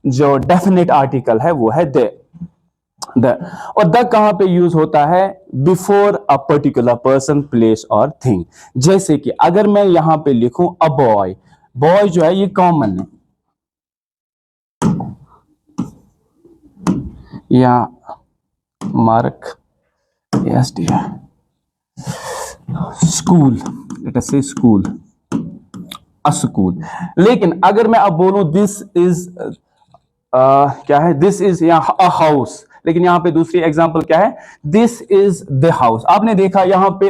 जो definite article है वो है द। और द कहां पे यूज होता है? Before a particular person, place और थिंग। जैसे कि अगर मैं यहां पे लिखूं अ बॉय, बॉय जो है ये कॉमन है, या mark S D, school, let us से स्कूल, अ स्कूल। लेकिन अगर मैं अब बोलूं दिस इज क्या है, दिस इज या अ हाउस, लेकिन यहां पे दूसरी एग्जांपल क्या है, दिस इज द हाउस। आपने देखा यहां पे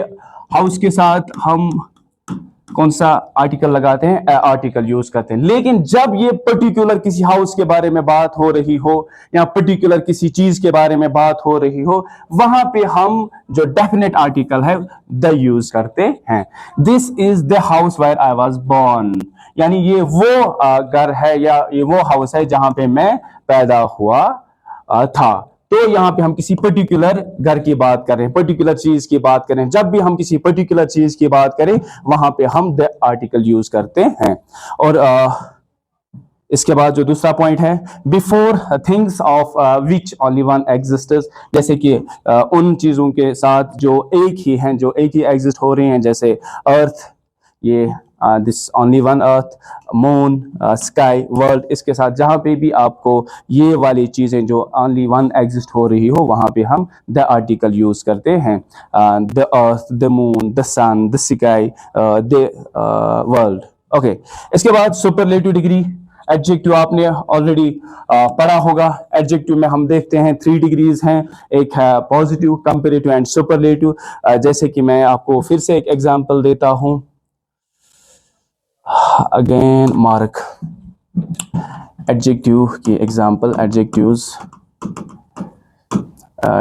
हाउस के साथ हम कौन सा आर्टिकल लगाते हैं? आर्टिकल यूज करते हैं। लेकिन जब ये पर्टिकुलर किसी हाउस के बारे में बात हो रही हो या पर्टिकुलर किसी चीज के बारे में बात हो रही हो, वहां पे हम जो डेफिनेट आर्टिकल है द यूज करते हैं। This is the house where I was born, यानी ये वो घर है या ये वो हाउस है जहां पे मैं पैदा हुआ था। तो यहां पे हम किसी पर्टिकुलर घर की बात कर रहे हैं, पर्टिकुलर चीज की बात कर रहे हैं। जब भी हम किसी पर्टिकुलर चीज की बात करें वहां पे हम द आर्टिकल यूज करते हैं। और इसके बाद जो दूसरा पॉइंट है, before things of which only one exists, जैसे कि उन चीजों के साथ जो एक ही हैं, जो एक ही एग्जिस्ट हो रही हैं, जैसे अर्थ, ये this only one earth, moon, sky, world, इसके साथ जहां पे भी आपको ये वाली चीजें जो ओनली वन एग्जिस्ट हो रही हो वहां पे हम द आर्टिकल यूज करते हैं। The earth, the moon, the sun, the sky, the world. Okay, इसके बाद सुपरलेटिव डिग्री। एडजेक्टिव आपने ऑलरेडी पढ़ा होगा। एडजेक्टिव में हम देखते हैं 3 डिग्रीज हैं, एक है पॉजिटिव, कंपेरेटिव एंड सुपरलेटिव। जैसे कि मैं आपको फिर से एक एग्जांपल देता हूं, अगेन मार्क एडजेक्टिव की एग्जांपल, एडजेक्टिव्स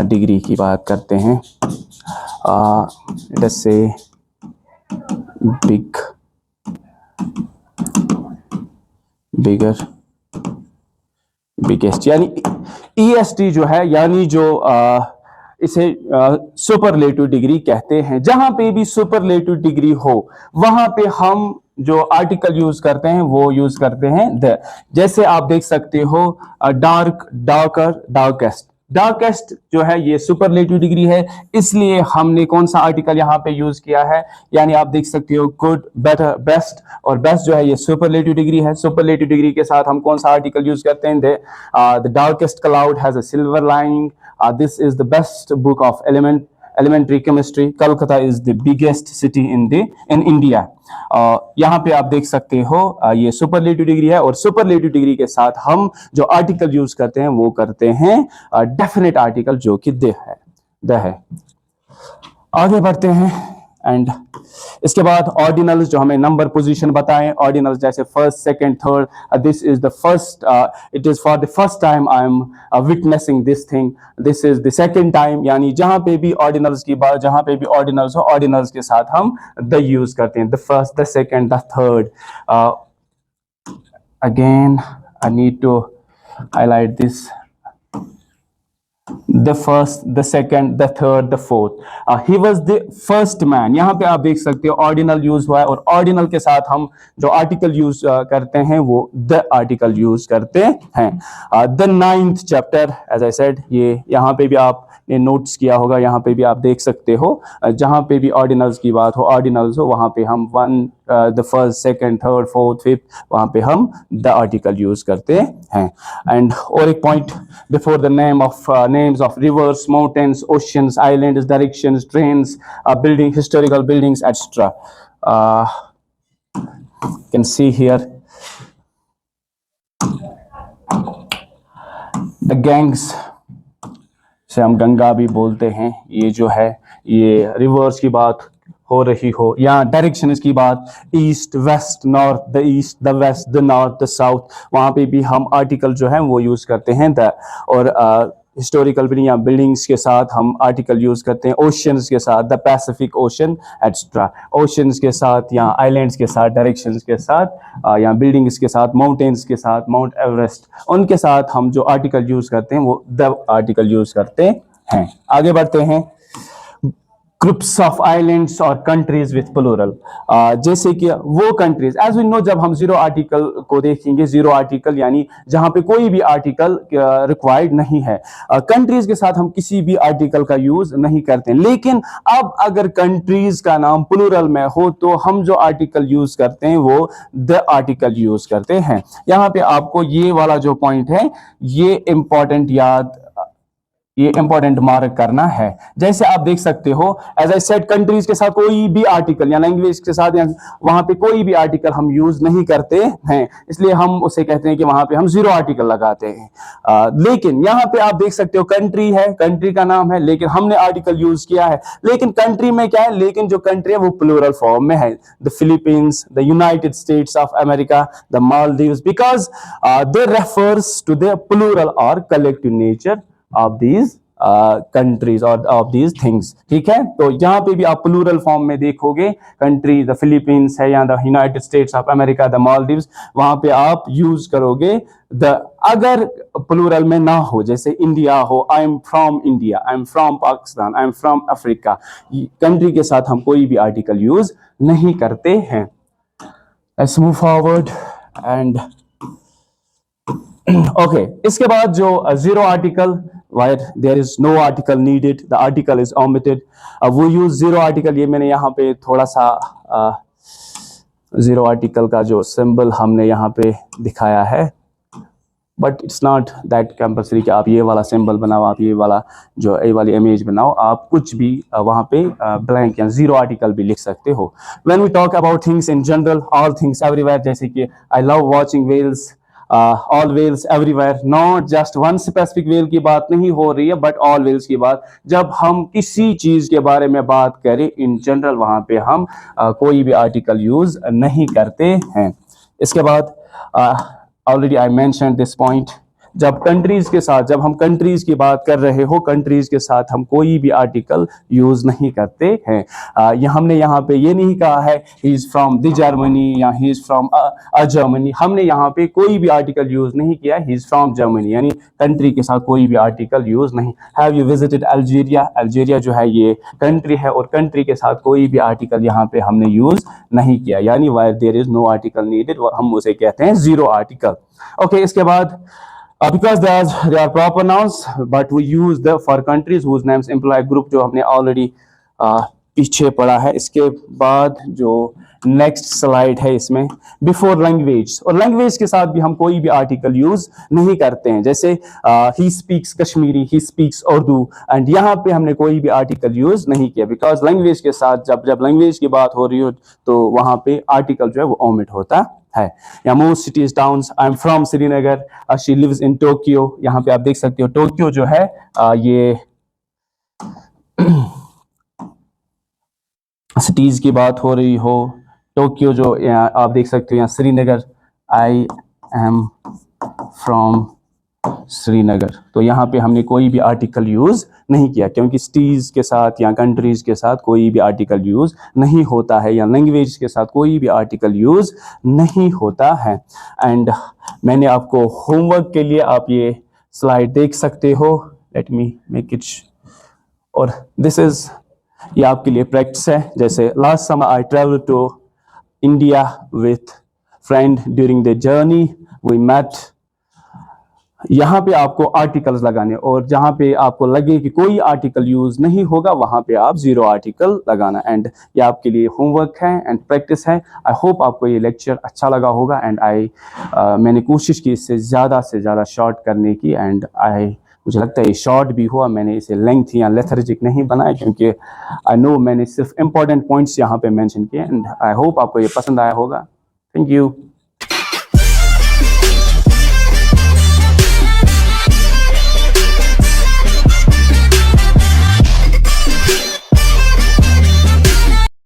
डिग्री की बात करते हैं। Let's say big, bigger, biggest, यानी ईएसटी जो है, यानी जो इसे सुपरलेटिव डिग्री कहते हैं। जहां पे भी सुपरलेटिव डिग्री हो वहां पे हम जो आर्टिकल यूज करते हैं वो यूज करते हैं द। जैसे आप देख सकते हो डार्क, डार्कर, डार्केस्ट। डार्केस्ट जो है ये सुपरलेटिव डिग्री है, इसलिए हमने कौन सा आर्टिकल यहाँ पे यूज किया है, यानी आप देख सकते हो गुड, बेटर, बेस्ट, और बेस्ट जो है ये सुपरलेटिव डिग्री है। सुपरलेटिव डिग्री के साथ हम कौन सा आर्टिकल यूज करते हैं? The darkest cloud has a silver lining, this is the best book of elementary chemistry, Kolkata is the biggest city in India। यहाँ पे आप देख सकते हो ये सुपरलेटिव डिग्री है, और सुपरलेटिव डिग्री के साथ हम जो आर्टिकल यूज करते हैं वो करते हैं डेफिनेट आर्टिकल, जो कि द है। आगे बढ़ते हैं, एंड इसके बाद ऑर्डिनल्स जो हमें नंबर पोजीशन बताएं। ऑर्डिनल्स जैसे first, second, third, this is the first, it is for the first time I am witnessing this thing, this is the second time, यानी जहां पे भी ऑर्डिनल्स की बात, जहां पे भी ऑर्डिनल्स हो, ऑर्डिनल्स के साथ हम द यूज करते हैं, the first, the second, the third. Again I need to highlight this, the first, the second, the third, the fourth. He was the first man। यहाँ पे आप देख सकते हो ऑर्डिनल यूज हुआ है, और ऑर्डिनल के साथ हम जो आर्टिकल यूज करते हैं वो द आर्टिकल यूज करते हैं। The 9th chapter, as I said, ये यहाँ पे भी आपने नोट्स किया होगा, यहाँ पे भी आप देख सकते हो जहाँ पे भी ऑर्डिनल्स की बात हो, ऑर्डिनल्स हो, वहाँ पे हम the first, second, third, fourth, fifth, वहाँ पे हम द आर्टिकल यूज करते हैं। एंड और एक point, before the names of rivers, mountains, oceans, islands, directions, trains, building, historical buildings, etc. You can see here the gangs, से हम गंगा भी बोलते हैं। ये जो है ये रिवर्स की बात हो रही हो, या डायरेक्शंस की बात, east, west, north, the east, the west, the north, the south, वहाँ पे भी हम आर्टिकल जो है वो यूज करते हैं द। और हिस्टोरिकल बिल्डिंग या बिल्डिंग्स के साथ हम आर्टिकल यूज करते हैं। ओशंस के साथ the Pacific ocean, extra. Oceans के साथ या आइलैंड्स के साथ, डायरेक्शंस के साथ, या बिल्डिंग्स के साथ, माउंटेन्स के साथ, माउंट एवरेस्ट, उनके साथ हम जो आर्टिकल यूज करते हैं वो द आर्टिकल यूज करते हैं। आगे बढ़ते हैं, ग्रुप्स ऑफ आइलैंड्स और कंट्रीज विथ प्लूरल, जैसे कि वो कंट्रीज, एज वी नो जब हम जीरो आर्टिकल को देखेंगे, जीरो आर्टिकल यानी जहां पे कोई भी आर्टिकल रिक्वायर्ड नहीं है, कंट्रीज के साथ हम किसी भी आर्टिकल का यूज नहीं करते। लेकिन अब अगर कंट्रीज का नाम प्लूरल में हो तो हम जो आर्टिकल यूज करते हैं वो द आर्टिकल यूज करते हैं। यहां पे आपको ये वाला जो पॉइंट है ये इंपॉर्टेंट मार्क करना है। जैसे आप देख सकते हो, एज आई सेड, कंट्रीज के साथ कोई भी आर्टिकल या लैंग्वेज के साथ या वहां पे कोई भी आर्टिकल हम यूज नहीं करते हैं, इसलिए हम उसे कहते हैं कि वहां पे हम जीरो आर्टिकल लगाते हैं। लेकिन यहाँ पे आप देख सकते हो कंट्री है, कंट्री का नाम है, लेकिन हमने आर्टिकल यूज किया है। लेकिन कंट्री में क्या है, लेकिन जो कंट्री है वो प्लूरल फॉर्म में है, the Philippines, the United States of America, the Maldives, because they refers to the plural और collective nature of these countries or of these things। ठीक है, तो यहाँ पे भी आप प्लूरल फॉर्म में देखोगे, कंट्री द फिलीपींस है या the United States of America, the Maldives, वहां पे आप यूज करोगे द। अगर प्लूरल में ना हो, जैसे इंडिया हो, आई am from India, I am from Pakistan, I am from Africa, country के साथ हम कोई भी आर्टिकल यूज नहीं करते हैं। Let's move forward and okay, इसके बाद जो zero article, where there is no article needed, the article is omitted, वो यूज जीरो आर्टिकल, ये मैंने यहाँ पे थोड़ा सा जीरो आर्टिकल का जो सिंबल हमने यहाँ पे दिखाया है, but it's not that compulsory कि आप ये वाला सिंबल बनाओ, आप ये वाला जो ये वाली इमेज बनाओ, आप कुछ भी वहाँ पे ब्लैंक या जीरो आर्टिकल भी लिख सकते हो। When we talk about things in general, all things everywhere, जैसे कि I love watching wells, all wells everywhere, not just one specific well की बात नहीं हो रही है, बट ऑल वेल्स की बात। जब हम किसी चीज के बारे में बात करें इन जनरल, वहां पे हम कोई भी आर्टिकल यूज नहीं करते हैं। इसके बाद already I mentioned this point, जब कंट्रीज के साथ, जब हम कंट्रीज की बात कर रहे हो, कंट्रीज के साथ हम कोई भी आर्टिकल यूज नहीं करते हैं। हमने यहाँ पे ये नहीं कहा है he is from the Germany या ही इज फ्रॉम जर्मनी, हमने यहाँ पे कोई भी आर्टिकल यूज नहीं किया ही इज फ्रॉम जर्मनी, यानी कंट्री के साथ कोई भी आर्टिकल यूज नहीं। Have you visited Algeria, Algeria जो है ये कंट्री है और कंट्री के साथ कोई भी आर्टिकल यहाँ पे हमने यूज नहीं किया, यानी where there is no article needed, हम उसे कहते हैं जीरो आर्टिकल। ओके, इसके बाद because they are proper nouns, but we use the for countries whose names imply group, जो हमने ऑलरेडी पीछे पढ़ा है। इसके बाद जो नेक्स्ट स्लाइड है इसमें बिफोर लैंग्वेज, और लैंग्वेज के साथ भी हम कोई भी आर्टिकल यूज नहीं करते हैं, जैसे he speaks Kashmiri, he speaks Urdu, and यहाँ पे हमने कोई भी आर्टिकल यूज नहीं किया, बिकॉज लैंग्वेज के साथ जब लैंग्वेज की बात हो रही हो तो वहां पे आर्टिकल जो है वो ओमिट होता है। या most cities towns, I am from Srinagar, she lives in Tokyo, यहाँ पे आप देख सकते हो टोक्यो जो है ये सिटीज की बात हो रही हो, टोक्यो जो आप देख सकते हो, यहाँ श्रीनगर, आई एम फ्रॉम श्रीनगर, तो यहाँ पे हमने कोई भी आर्टिकल यूज नहीं किया, क्योंकि सिटीज के साथ या कंट्रीज के साथ कोई भी आर्टिकल यूज नहीं होता है, या लैंग्वेज के साथ कोई भी आर्टिकल यूज नहीं होता है। एंड मैंने आपको होमवर्क के लिए आप ये स्लाइड देख सकते हो, लेट मी मेक इट, और दिस इज, ये आपके लिए प्रैक्टिस है। जैसे last summer I travel to India with friend during the journey we met, यहाँ पे आपको आर्टिकल्स लगाने, और जहाँ पे आपको लगे कि कोई आर्टिकल यूज नहीं होगा वहां पे आप जीरो आर्टिकल लगाना। एंड ये आपके लिए होमवर्क है एंड प्रैक्टिस है। आई होप आपको ये लेक्चर अच्छा लगा होगा, एंड मैंने कोशिश की इससे ज़्यादा से ज़्यादा शॉर्ट करने की, एंड मुझे लगता है ये शॉर्ट भी हुआ, मैंने इसे लेंथ या लेथर्जिक नहीं बनाया, क्योंकि आई नो मैंने सिर्फ इंपॉर्टेंट पॉइंट्स यहाँ पे मेंशन किए, एंड आई होप आपको ये पसंद आया होगा। Thank you.